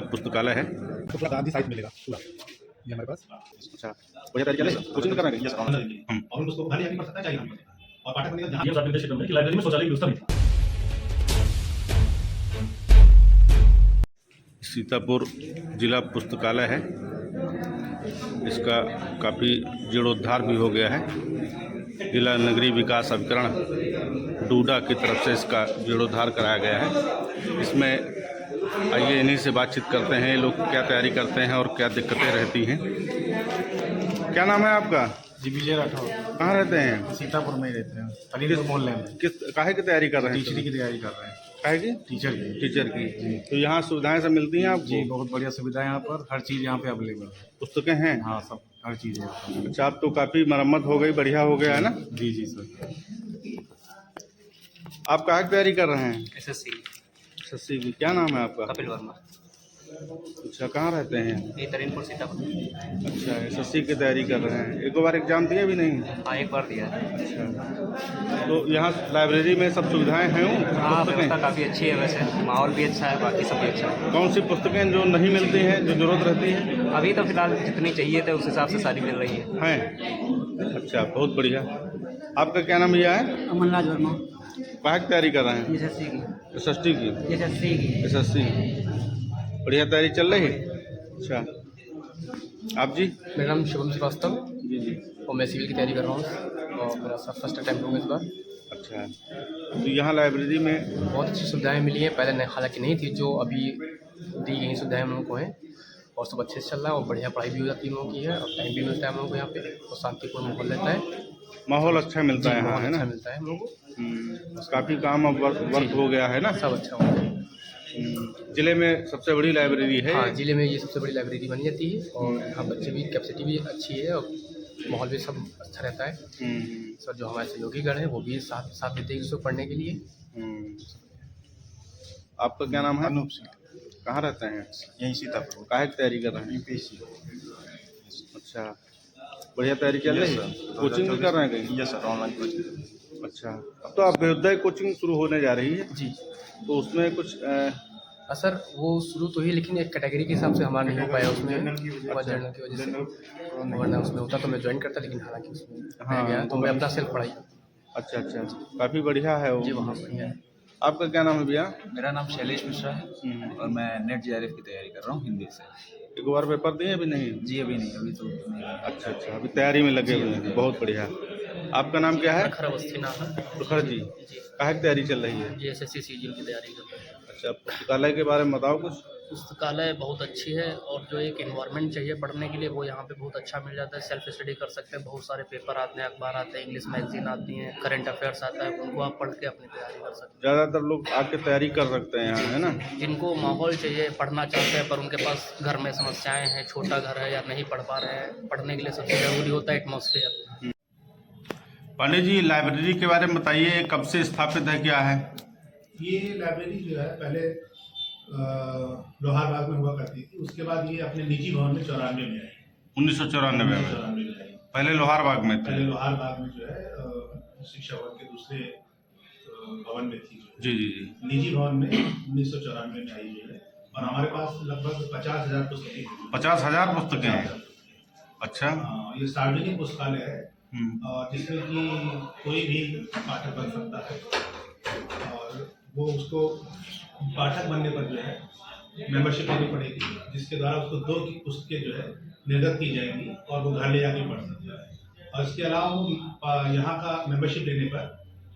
पुस्तकालय है। तो पूरा गांधी साहित्य मिलेगा पूरा ये हमारे पास। अच्छा, बढ़िया तरीके से कोचिंग कर रहे हैं। और उनको घर ले जाके पढ़ सकता है, चाहिए हम और पाठक बनेगा जहां कि लाइब्रेरी में शौचालय की व्यवस्था नहीं थी। सीतापुर जिला पुस्तकालय है, इसका काफ़ी जीर्णोद्धार भी हो गया है। जिला नगरीय विकास अभिकरण डूडा की तरफ से इसका जीर्णोद्धार कराया गया है। इसमें आइए इन्हीं से बातचीत करते हैं, ये लोग क्या तैयारी करते हैं और क्या दिक्कतें रहती हैं। क्या नाम है आपका? जी विजय राठौर। कहाँ रहते हैं? सीतापुर में ही रहते हैं, अलीगढ़ मोहल्ले में। किस काहे की तैयारी कर रहे हैं? टीचरी की तैयारी कर रहे हैं। काहे की? टीचर की। टीचर की। तो यहाँ सुविधाएं सब मिलती हैं आपको? जी बहुत बढ़िया सुविधा है यहाँ पर, हर चीज़ यहाँ पे अवेलेबल है। पुस्तकें हैं? हाँ सब हर चीज़ है। अच्छा, अब तो काफ़ी मरम्मत हो गई, बढ़िया हो गया है ना? जी जी सर। आप काहे की तैयारी कर रहे हैं? एसएससी एसएससी की। क्या नाम है आपका? कपिल वर्मा, अच्छा, कहाँ रहते हैं? ये तरीनपुर सीतापुर। अच्छा, एसएससी की तैयारी कर रहे हैं। एक बार एग्जाम दिए भी नहीं? हाँ एक बार दिया है। अच्छा, तो यहाँ लाइब्रेरी में सब सुविधाएं हैं? हाँ व्यवस्था काफ़ी अच्छी है, वैसे माहौल भी अच्छा है, बाकी सब भी अच्छा है। कौन सी पुस्तकें जो नहीं मिलती हैं, जो जरूरत रहती है? अभी तो फिलहाल जितनी चाहिए थे उस हिसाब से सारी मिल रही है। हैं? अच्छा, बहुत बढ़िया। आपका क्या नाम भैया है? अमरनाथ वर्मा, काहे की तैयारी कर रहे हैं? एसएससी की। एसएसटी की। एसएससी की। एसएससी बढ़िया तैयारी चल रही है। अच्छा, आप जी? मेरा नाम शुभम श्रीवास्तव जी जी। और मैं सिविल की तैयारी कर रहा हूँ और मेरा फर्स्ट अटैम्प्ट होगा इस बार। अच्छा, तो यहाँ लाइब्रेरी में बहुत अच्छी सुविधाएं मिली हैं, पहले हालांकि नहीं थी, जो अभी दी गई सुविधाएं हम लोगों को हैं और सब अच्छे से चल रहा है और बढ़िया पढ़ाई भी हो जाती है हम लोगों की है और टाइम भी मिलता है हम लोगों को यहाँ पे और शांतिपूर्ण माहौल रहता है। माहौल अच्छा मिलता है यहाँ, माहौल है अच्छा ना? मिलता है हम लोगों को, काफ़ी काम अब वर्क हो गया है ना? सब अच्छा होता है। जिले में सबसे बड़ी लाइब्रेरी है। हाँ जिले में ये सबसे बड़ी लाइब्रेरी बनी जाती है और यहाँ बच्चे भी कैपेसिटी भी अच्छी है और माहौल भी सब अच्छा रहता है। सर जो हमारे सहयोगीगण हैं वो भी साथ देते हैं इसको पढ़ने के लिए। आपका क्या नाम है? अनूप सिंह। कहाँ रहते हैं? यहीं सीतापुर। काहे की तैयारी कर रहे हैं? यूपीएससी। अच्छा, बढ़िया तैयारी चल रही है? कोचिंग भी कर रहे हैं कहीं? Yes sir, online coaching. अच्छा, अब तो अभ्युदय कोचिंग शुरू होने जा रही है, जी तो उसमें कुछ सर वो शुरू तो ही, लेकिन एक कैटेगरी के हिसाब से हमारा नहीं हो पाया उसमें, जनरल की वजह और जनरल की वजह से, वरना उसमें होता तो मैं ज्वाइन करता, लेकिन हालांकि उसमें रह गया तो मैं अपना सेल्फ पढ़ाई। अच्छा अच्छा, काफ़ी बढ़िया है वो। जी वहाँ बढ़िया है। आपका क्या नाम है भैया? मेरा नाम शैलेश मिश्रा है और मैं नेट जेआरएफ की तैयारी कर रहा हूँ हिंदी से। एक बार पेपर दिए अभी नहीं? जी अभी नहीं, अभी तो नहीं। अच्छा अच्छा, अभी तैयारी में लगे हुए हैं, बहुत बढ़िया। आपका नाम क्या है? खरवस्ती नाम है। प्रखर जी। काहे की तैयारी चल रही है? जी एसएससी सीजीएल की तैयारी कर रहे हैं। अच्छा, पुस्तकालय के बारे में बताओ कुछ। पुस्तकालय बहुत अच्छी है और जो एक एनवायरनमेंट चाहिए पढ़ने के लिए वो यहाँ पे बहुत अच्छा मिल जाता है। सेल्फ स्टडी कर सकते हैं, बहुत सारे पेपर आते हैं, अखबार आते हैं, इंग्लिश मैगजीन आती हैं, करंट अफेयर्स आता है, उनको आप पढ़ के अपनी तैयारी कर सकते ज़्यादातर लोग आके तैयारी कर सकते हैं यहाँ, है ना? हैं। जिनको माहौल चाहिए, पढ़ना चाहते हैं पर उनके पास घर में समस्याएँ हैं, छोटा घर है या नहीं पढ़ पा रहे हैं, पढ़ने के लिए सबसे ज़रूरी होता है एटमॉस्फेयर। पांडे जी, लाइब्रेरी के बारे में बताइए, कब से स्थापित है, क्या है? ये लाइब्रेरी जो है पहले लोहारबाग में हुआ करती थी, उसके बाद ये अपने निजी भवन में 94 में आई। 1994 में? 94 में आई। पहले लोहारबाग में थे? पहले लोहारबाग में जो है शिक्षा भवन के दूसरे भवन में थी जो जी जी जी। निजी भवन में 1994 में आई जो है, और हमारे पास लगभग 50,000 पुस्तकें। 50,000 पुस्तकें हैं? अच्छा। ये सार्वजनिक पुस्तकालय है और जिसमें कि कोई भी पाठक बन सकता है और वो उसको पाठक बनने पर जो है मेंबरशिप लेनी पड़ेगी, जिसके द्वारा उसको 2 पुस्तकें जो है निर्गत की जाएंगी और वो घर ले जाके पढ़ सकता है। और इसके अलावा वो यहाँ का मेंबरशिप लेने पर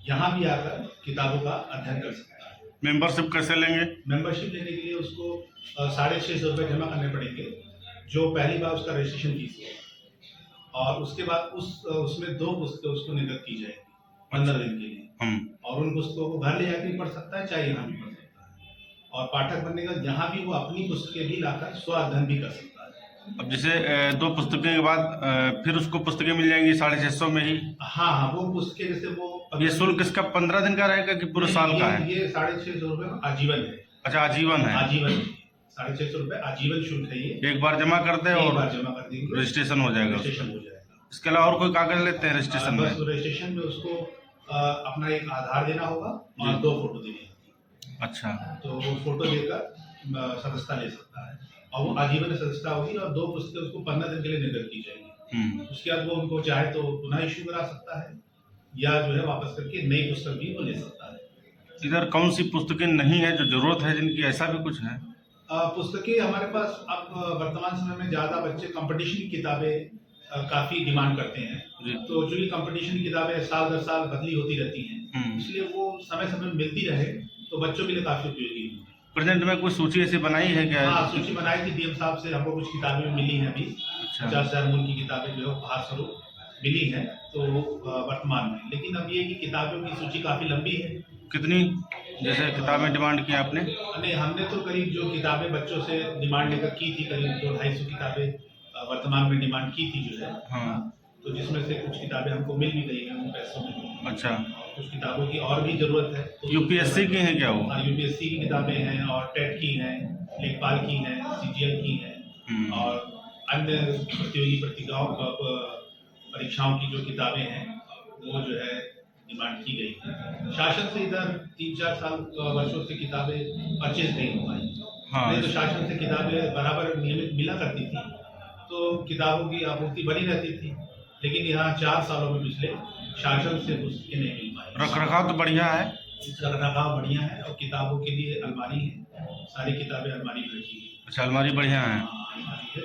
यहाँ भी आकर किताबों का अध्ययन कर सकता है। मेंबरशिप कैसे लेंगे? मेंबरशिप लेने के लिए उसको 650 रुपये जमा करने पड़ेंगे, जो पहली बार उसका रजिस्ट्रेशन फीस है, और उसके बाद उसमें 2 पुस्तकें उसको निर्गत की जाएगी 15 दिन के लिए, और उन पुस्तकों को घर ले जाके भी पढ़ सकता है, चाहे यहाँ भी पढ़ सकता है। और पाठक बनने का यहाँ भी वो अपनी पुस्तकें भी लाकर स्व अध्ययन भी कर सकता है। अब जैसे 2 पुस्तकें के बाद फिर उसको पुस्तकें मिल जाएंगी 650 में ही? हाँ हाँ, वो पुस्तकें जैसे वो ये शुल्क इसका 15 दिन का रहेगा कि पूरे साल का है? ये 650 रुपये आजीवन है। अच्छा, आजीवन है? आजीवन 650 रुपये आजीवन शुल्क है ये। एक बार जमा कर दे और एक बार जमा कर देंगे, रजिस्ट्रेशन हो जाएगा। रजिस्ट्रेशन हो जाएगा। इसके अलावा और कोई कागज लेते हैं रजिस्ट्रेशन में? बस रजिस्ट्रेशन में उसको अपना एक आधार देना होगा और 2 फोटो देनी होगी। अच्छा, तो वो फोटो देकर सदस्यता ले सकता है, और वो आजीवन सदस्यता होगी, और 2 पुस्तकें उसको 15 दिन के लिए निर्गत की जाएगी। उसके बाद वो उनको चाहे तो पुनः इशू करा सकता है, या जो है वापस करके नई पुस्तक भी वो ले सकता है। इधर कौन सी पुस्तकें नहीं है जो जरूरत है जिनकी, ऐसा भी कुछ है? पुस्तकें हमारे पास अब वर्तमान समय में ज़्यादा बच्चे कंपटीशन की किताबें काफ़ी डिमांड करते हैं, तो जो ये कंपटीशन की किताबें साल दर साल बदली होती रहती हैं, इसलिए वो समय समय मिलती रहे तो बच्चों के लिए काफ़ी उपयोगी है। प्रेजेंट में कोई सूची ऐसी बनाई है क्या? हाँ, सूची बनाई थी डीएम साहब से, हमको कुछ किताबें मिली हैं अभी। 50,000 मूल्य की किताबें जो है उपहार स्वरूप मिली हैं तो वर्तमान में, लेकिन अब ये कि किताबों की सूची काफ़ी लंबी है। कितनी जैसे किताबें डिमांड की आपने? नहीं, हमने तो करीब जो किताबें बच्चों से डिमांड लेकर की थी, करीब 200-250 किताबें वर्तमान में डिमांड की थी जो है। हाँ। तो जिसमें से कुछ किताबें हमको मिल भी गई हैं उन पैसों में। अच्छा, कुछ किताबों की और भी जरूरत है। तो यूपीएससी की हैं क्या वो? हाँ, यूपीएससी की किताबें हैं, और टेट की हैं, लेखपाल की हैं, सीजीएल की हैं, और अन्य प्रतियोगी परीक्षाओं की जो किताबें हैं वो जो है डिमांड की गई है। शासन से इधर 3-4 साल वर्षों से किताबें परचेज नहीं हो पाई। हाँ। नहीं तो शासन से किताबें बराबर नियमित मिला करती थी, तो किताबों की आपूर्ति बनी रहती थी, लेकिन यहाँ 4 सालों में पिछले शासन से पुस्तकें नहीं मिल पाई। रखरखाव तो बढ़िया है? रखरखाव बढ़िया है, और किताबों के लिए अलमारी है, सारी किताबें अलमारी में रखी है। अच्छा, अलमारी बढ़िया है। अलमारी है,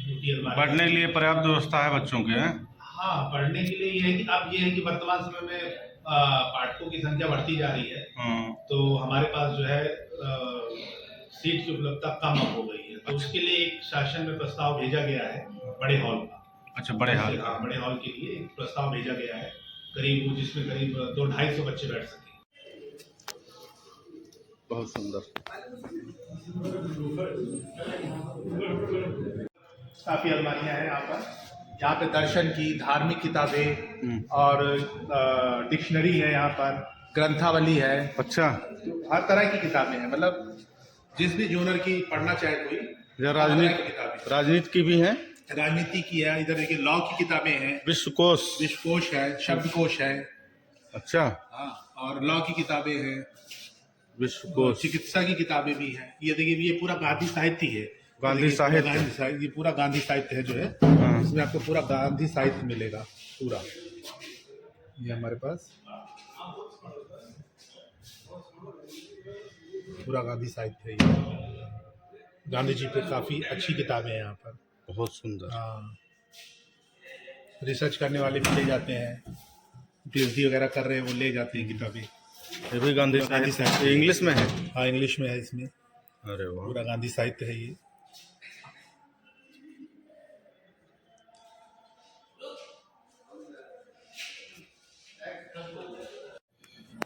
छोटी अलमारी। पढ़ने के लिए पर्याप्त व्यवस्था है बच्चों के? हाँ, पढ़ने के लिए ये है कि अब ये है कि वर्तमान समय में पाठकों की संख्या बढ़ती जा रही है, तो हमारे पास जो है सीट की उपलब्धता कम हो गई है, तो उसके लिए एक शासन में प्रस्ताव भेजा गया है बड़े हॉल का। अच्छा, बड़े हॉल? हाँ, बड़े हॉल के लिए एक प्रस्ताव भेजा गया है, करीब जिसमें करीब 200-250 बच्चे बैठ सके। बहुत सुंदर। काफ़ी अलमारियाँ हैं यहाँ पर, यहाँ पे दर्शन की, धार्मिक किताबें और डिक्शनरी है, यहाँ पर ग्रंथावली है। अच्छा, हर तरह की किताबें हैं, मतलब जिस भी जूनर की पढ़ना चाहे कोई। राजनीति की भी हैं? राजनीति की है, इधर देखिए लॉ की किताबें हैं, विश्वकोश है, शब्दकोश है। अच्छा, हाँ, और लॉ की किताबें हैं, विश्वकोश, चिकित्सा की किताबें भी हैं। ये देखिए, ये पूरा गांधी साहित्य है। गांधी साहित्य, ये पूरा गांधी साहित्य है जो है, इसमें आपको पूरा गांधी साहित्य मिलेगा पूरा। ये हमारे पास पूरा गांधी साहित्य है। ये गांधी जी पे काफ़ी अच्छी किताबें हैं यहाँ पर। बहुत सुंदर। हाँ, रिसर्च करने वाले भी ले जाते हैं, पीएचडी वगैरह कर रहे हैं, वो ले जाते हैं किताबें। ये भी गांधी साहित्य इंग्लिश में है? हाँ, इंग्लिश में है इसमें। अरे वाह, पूरा गांधी साहित्य है ये।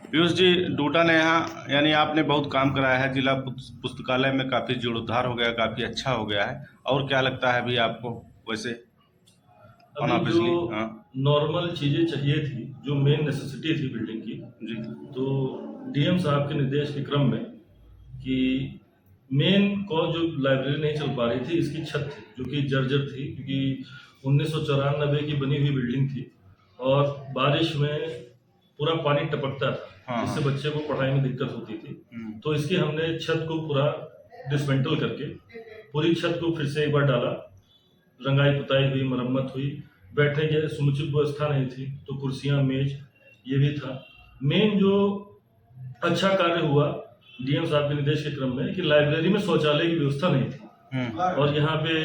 पीयूष जी, डूडा ने यहाँ यानी आपने बहुत काम कराया है, जिला पुस्तकालय में काफ़ी जीर्णोद्धार हो गया, काफ़ी अच्छा हो गया है। और क्या लगता है अभी आपको वैसे? अभी जो नॉर्मल चीज़ें चाहिए थी, जो मेन नेसेसिटी थी बिल्डिंग की जी, तो डीएम साहब के निर्देश के क्रम में कि मेन कॉज जो लाइब्रेरी नहीं चल पा रही थी, इसकी छत थी जो कि जर्जर थी, क्योंकि 1994 की बनी हुई बिल्डिंग थी और बारिश में पूरा पानी टपकता था, जिससे बच्चे को पढ़ाई में दिक्कत होती थी। तो इसकी हमने छत को पूरा डिसमेंटल करके पूरी छत को फिर से एक बार डाला, रंगाई पुताई हुई, मरम्मत हुई। बैठने की समुचित व्यवस्था नहीं थी, तो कुर्सियां, मेज ये भी था। मेन जो अच्छा कार्य हुआ डीएम साहब के निर्देश के क्रम में कि लाइब्रेरी में शौचालय की व्यवस्था नहीं थी, और यहाँ पे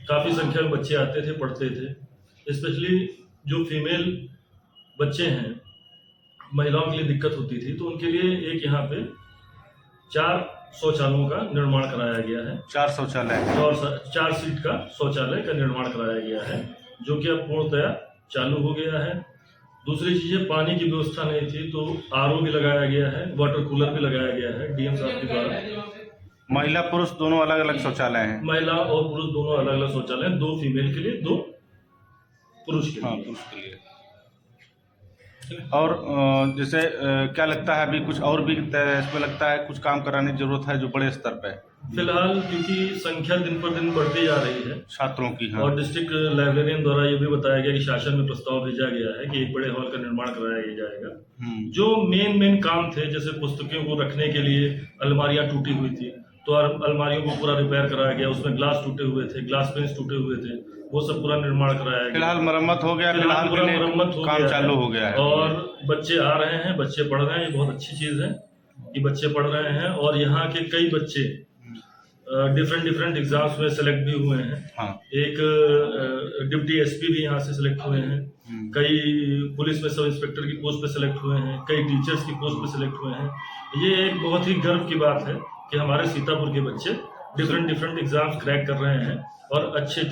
काफ़ी संख्या में बच्चे आते थे, पढ़ते थे। स्पेशली जो फीमेल बच्चे हैं, महिलाओं के लिए दिक्कत होती थी, तो उनके लिए एक यहाँ पे 4 शौचालयों का निर्माण कराया गया है। 4 शौचालय और 4 सीट का शौचालय का निर्माण कराया गया है, जो कि अब पूर्णतया चालू हो गया है। दूसरी चीज़ें, पानी की व्यवस्था नहीं थी, तो आरओ भी लगाया गया है, वाटर कूलर भी लगाया गया है डीएम साहब के द्वारा। महिला पुरुष दोनों अलग अलग शौचालय हैं? महिला और पुरुष दोनों अलग अलग शौचालय हैं, 2 फीमेल के लिए, 2 पुरुष के लिए। हाँ, पुरुष के लिए। और जैसे क्या लगता है अभी कुछ और भी इसमें लगता है कुछ काम कराने की जरूरत है जो बड़े स्तर पे? फिलहाल क्योंकि संख्या दिन पर दिन बढ़ती जा रही है छात्रों की, हाँ, और डिस्ट्रिक्ट लाइब्रेरियन द्वारा ये भी बताया गया कि शासन में प्रस्ताव भेजा गया है कि एक बड़े हॉल का निर्माण कराया जाएगा। जो मेन काम थे, जैसे पुस्तकों को रखने के लिए अलमारियां टूटी हुई थी, तो अलमारियों को पूरा रिपेयर कराया गया, उसमें ग्लास टूटे हुए थे, ग्लास पेंस टूटे हुए थे, वो सब पूरा निर्माण कराया गया। फिलहाल मरम्मत हो गया, फिलहाल पूरा के लिए मरम्मत हो काम गया चालू हो गया है। और बच्चे आ रहे हैं, बच्चे पढ़ रहे हैं, ये बहुत अच्छी चीज़ है कि बच्चे पढ़ रहे हैं। और यहाँ के कई बच्चे डिफरेंट एग्जाम्स में सेलेक्ट भी हुए हैं। हाँ। एक डिप्टी एसपी भी यहाँ से सेलेक्ट हुए हैं, कई पुलिस में सब इंस्पेक्टर की पोस्ट पे सेलेक्ट हुए हैं, कई टीचर्स की पोस्ट पे सेलेक्ट हुए हैं। ये एक बहुत ही गर्व की बात है कि हमारे सीतापुर के बच्चे डिफरेंट एग्जाम्स क्रैक कर रहे हैं और अच्छे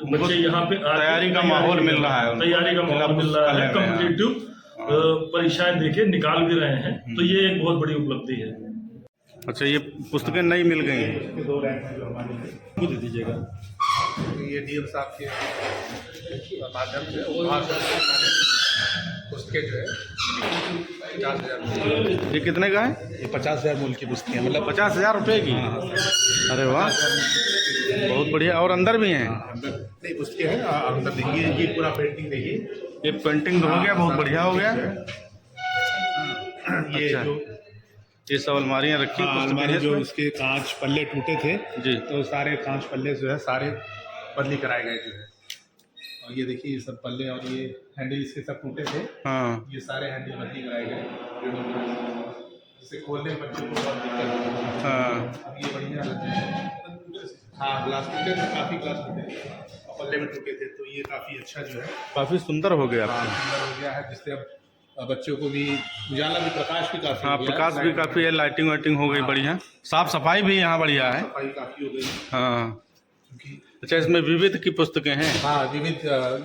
बच्चे यहाँ पे तैयारी का माहौल मिल रहा है, तैयारी का माहौल मिल रहा है, कॉम्पिटिटिव परीक्षाएं देके निकाल भी रहे हैं, तो ये एक बहुत बड़ी उपलब्धि है। अच्छा, ये पुस्तकें नई मिल गई हैं। इसके 2 रैंक हैं जो हमारे लिए। खुद दे दीजिएगा। ये डीएम साहब के माध्यम से पुस्तकें जो है 50,000। ये कितने का है? ये 50,000 मूल्य की पुस्तकें, मतलब 50,000 रुपये की। अरे वाह, बहुत बढ़िया। और अंदर भी हैं? अंदर नहीं पुस्तकें हैं, अंदर देखिए, ये पूरा पेंटिंग देखिए, ये पेंटिंग हो गया, बहुत बढ़िया हो गया। ये अच्छा। जो ये सब अलमारियाँ रखी अलमारी पुस्तकें जो हैं इसके कांच पल्ले टूटे थे जी, तो सारे कांच पल्ले जो है सारे बदली कराए गए जो है। और ये देखिए, ये सब पल्ले और ये हैंडल इसके सब टूटे थे, हाँ ये सारे हैंडल बदली कराए गए, जिसे खोलने में बच्चों को बहुत दिक्कत होती है। हाँ। अब ये बढ़िया लग रहा है। हाँ, ग्लास टूटे थे, काफ़ी ग्लास टूटे थे और पल्ले में टूटे थे, तो ये काफ़ी अच्छा जो है काफ़ी सुंदर हो गया। हाँ, सुंदर हो गया है, जिससे अब बच्चों को भी उजाला भी, प्रकाश भी काफ़ी हाँ, हो गया है। प्रकाश भी काफ़ी है, लाइटिंग वाइटिंग हो गई बढ़िया, साफ सफाई भी यहाँ बढ़िया है। सफाई काफ़ी हो गई हाँ। क्योंकि अच्छा, इसमें विविध की पुस्तकें हैं? हाँ, विविध,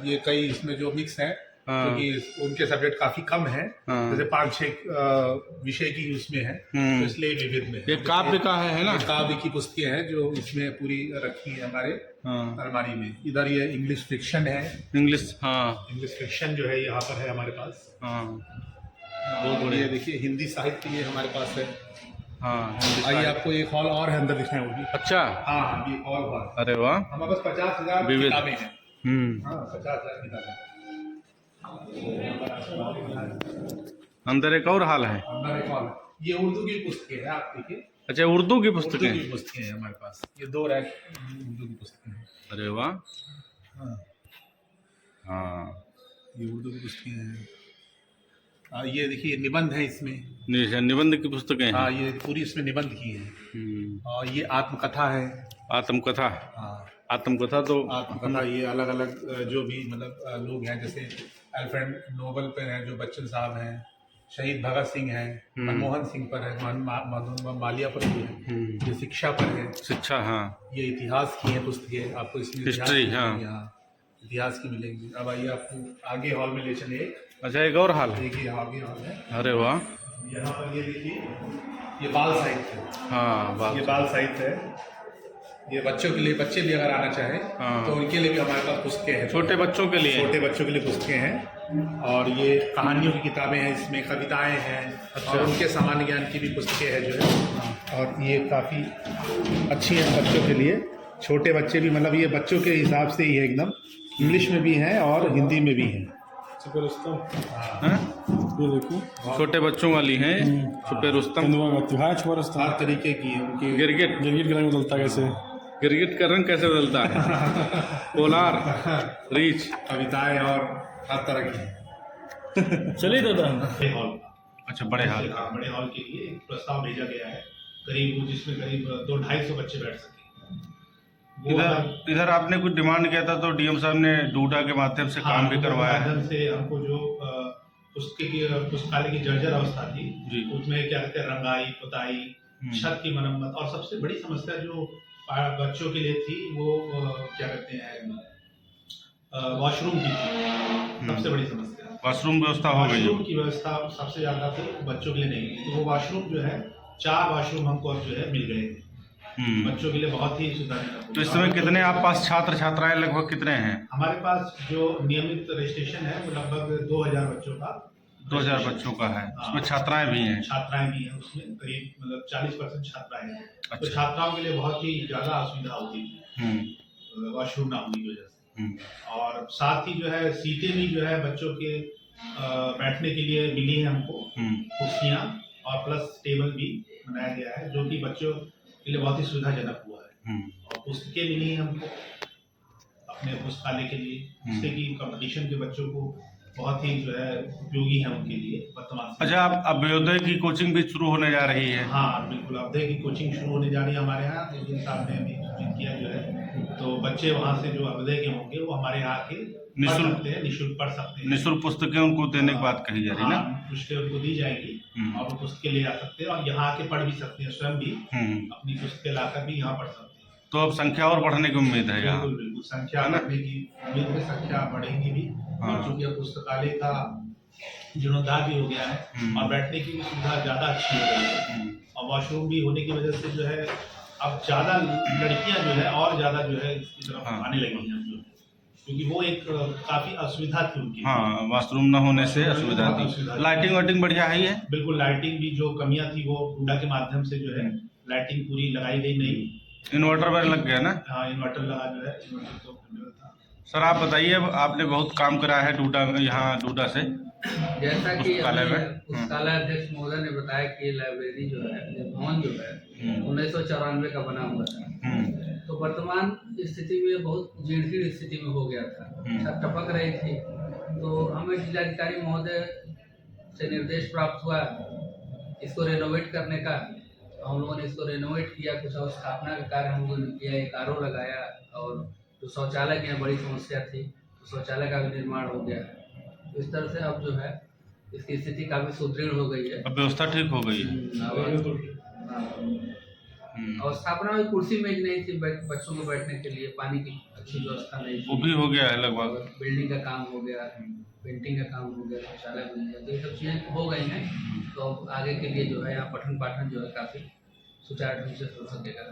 ये कई इसमें जो मिक्स है, हाँ। क्योंकि उनके सब्जेक्ट काफी कम है, हाँ। जैसे 5-6 विषय की उसमें है, तो इसलिए विविध में ये काव्य का है ना? ये काव्य की पुस्तकें हैं जो इसमें पूरी रखी है हमारे हाँ। अलमारी में। इधर ये इंग्लिश फिक्शन है, इंग्लिश, हाँ इंग्लिश फिक्शन जो है यहाँ पर है हमारे पास। हाँ और ये देखिए, हिंदी साहित्य ये हमारे पास है। हाँ। आइए, आपको एक हॉल और है, अंदर दिखाएं वो भी। अच्छा, हाँ, ये हॉल। अरे वाह, हमारे पास 50,000 विविध। किताबें हैं। हाँ, 50,000 किताबें। अंदर एक और हाल है। अंदर एक हॉल है, ये उर्दू की पुस्तकें हैं, आप देखिए। अच्छा, उर्दू की उर्दू पुस्तकें? की पुस्तकें हैं हमारे पास, ये 2 रैक उर्दू की पुस्तकें हैं। अरे वाह, हाँ, हाँ। ये उर्दू की पुस्तकें हैं। ये देखिए, निबंध है इसमें। निबंध की पुस्तकें हैं। हाँ, ये पूरी इसमें निबंध की है। और ये आत्मकथा है। आत्मकथा? हाँ, आत्मकथा तो आत्मकथा ये अलग अलग जो भी मतलब लोग हैं, जैसे अल्फ्रेड नोबेल पर हैं जो बच्चन साहब हैं, शहीद भगत सिंह हैं, मनमोहन सिंह पर है, मधुबन मालिया पर भी है, ये शिक्षा पर है। शिक्षा, हाँ। ये इतिहास की है पुस्तकें, आपको इसमें हिस्ट्री, हाँ। इतिहास की मिलेंगी। अब आइए, आपको आगे हॉल में ले चलिए। अच्छा, एक और हाल है। देखिए, आगे हॉल है। अरे वाह, यहाँ पर ये देखिए, ये बाल साहित्य है। हाँ, वाह। ये बाल साहित्य है, ये बच्चों के लिए, बच्चे भी अगर आना चाहें हाँ। तो उनके लिए भी हमारे पास पुस्तकें हैं। छोटे बच्चों के लिए? छोटे बच्चों के लिए पुस्तकें हैं। और ये कहानियों की किताबें हैं, इसमें कविताएं हैं। अच्छा। और उनके सामान्य ज्ञान की भी पुस्तकें हैं जो है। और ये काफ़ी अच्छी हैं बच्चों के लिए। छोटे बच्चे भी, मतलब ये बच्चों के हिसाब से ही है एकदम, इंग्लिश में भी हैं और हिंदी में भी हैं। हाँ? छोटे बच्चों वाली हैं, छुपे रुस्तम। हर तरीके की है उनकी। गिरगिट का रंग बदलता कैसे? गिरगिट का रंग कैसे बदलता है? पोलार, रीच, कविताएं और हर तरह की। चलिए दादा। बड़े हॉल, अच्छा, बड़े हाल। बड़े हॉल के लिए एक प्रस्ताव भेजा गया है, करीब जिसमें करीब 200-250 बच्चे बैठ सके। इधर आपने कुछ डिमांड किया था, तो डीएम साहब ने डूडा के माध्यम से काम भी करवाया है। माध्यम से हमको जो पुस्तकालय की जर्जर अवस्था थी जी, उसमें क्या कहते हैं, रंगाई, पुताई, छत की मरम्मत, और सबसे बड़ी समस्या जो बच्चों के लिए थी वो क्या कहते हैं, वॉशरूम की थी सबसे बड़ी समस्या। वॉशरूम व्यवस्था हो गई? वॉशरूम की व्यवस्था सबसे ज्यादा थी, बच्चों के लिए नहीं थी। तो वो वॉशरूम जो है, 4 वॉशरूम हमको अब जो है मिल गए हैं बच्चों के लिए, बहुत ही सुधार। तो इस समय कितने आप पास छात्र छात्राएं लगभग कितने हैं? हमारे पास जो नियमित रजिस्ट्रेशन है वो लगभग 2000 बच्चों का, 2000 बच्चों का है। उसमें छात्राएं भी हैं? छात्राएं भी हैं उसमें, करीब मतलब 40% छात्राएं हैं। तो अच्छा। छात्राओं के लिए बहुत ही ज्यादा असुविधा होती थी वॉशरूम ना होने की वजह से। और साथ ही जो है, सीटें भी जो है बच्चों के बैठने के लिए मिली है हमको, कुर्सियाँ और प्लस टेबल भी बनाया गया है, जो कि बच्चों के लिए बहुत ही सुविधाजनक हुआ है। हम्म। और पुस्तकें मिली हैं हमको अपने पुस्तकालय के लिए, जिससे कि कंपटीशन के बच्चों को बहुत ही जो है उपयोगी है उनके लिए वर्तमान समय। अच्छा, अब अभ्युदय की कोचिंग भी शुरू होने जा रही है। हाँ बिल्कुल, अभ्युदय की कोचिंग शुरू होने जा रही है हमारे यहाँ। एक दिन साहब ने अभी सूचित किया जो है, तो बच्चे वहाँ से जो अभ्युदय के होंगे वो हमारे यहाँ के निःशुल्क निःशुल्क पढ़ सकते हैं। निःशुल्क पुस्तकें उनको देने की बात कही जा रही है ना। हाँ, पुस्तकें उनको दी जाएगी और वो पुस्तकें ले जा सकते हैं और यहाँ आके पढ़ भी सकते हैं, स्वयं भी अपनी पुस्तकें लाकर भी यहाँ पढ़ सकते हैं। तो अब संख्या और बढ़ने की उम्मीद है यहाँ। बिल्कुल बिल्कुल, संख्या बढ़ने की उम्मीद है, संख्या बढ़ेगी भी। हाँ। और चूंकि अब पुस्तकालय का जीर्णोद्धार भी हो गया है और बैठने की भी सुविधा ज़्यादा अच्छी हो गई है और वॉशरूम भी होने की वजह से जो है अब ज़्यादा लड़कियां जो है और ज़्यादा जो है इसकी तरफ हाँ। आने लगी हैं जो है, क्योंकि वो एक काफ़ी असुविधा थी उनकी। हाँ, वॉशरूम न होने से असुविधा थी। लाइटिंग वाइटिंग बढ़िया ही है। बिल्कुल, लाइटिंग भी जो कमियां थी वो डूडा के माध्यम से जो है लाइटिंग पूरी लगाई गई। नहीं, इन्वर्टर वगैरह लग गया ना। हाँ, इन्वर्टर लगा जो है, इन्वर्टर तो अवेलेबल था। सर आप बताइए, अब आपने बहुत काम करा है डूडा यहाँ डूडा से। जैसा कि पुस्तकालय में पुस्तकालय अध्यक्ष महोदय ने बताया कि लाइब्रेरी जो है, ये भवन जो है 1994 का बना हुआ था, तो वर्तमान स्थिति में बहुत जीर्ण स्थिति में हो गया था, छत टपक रही थी। तो हमें जिलाधिकारी महोदय से निर्देश प्राप्त हुआ इसको रेनोवेट करने का। हम लोगों ने इसको रेनोवेट किया, कुछ अवस्थापना का कार्य हम लोगों ने किया, एक आरओ लगाया और जो शौचालय की बड़ी समस्या थी तो शौचालय का भी निर्माण हो गया है। तो इस तरह से अब जो है इसकी स्थिति काफ़ी सुदृढ़ हो गई है। अब व्यवस्था ठीक हो गई है। अवस्थापना में कुर्सी मेज नहीं थी बच्चों को बैठने के लिए, पानी की अच्छी व्यवस्था नहीं वो थी, भी हो गया है लगभग। बिल्डिंग का काम हो गया, पेंटिंग का काम हो गया, शौचालय बन गया, तो ये सब चीज़ें हो गई हैं। तो अब आगे के लिए जो है यहाँ पठन पाठन जो है काफ़ी सुचारू ढंग से हो सकेगा।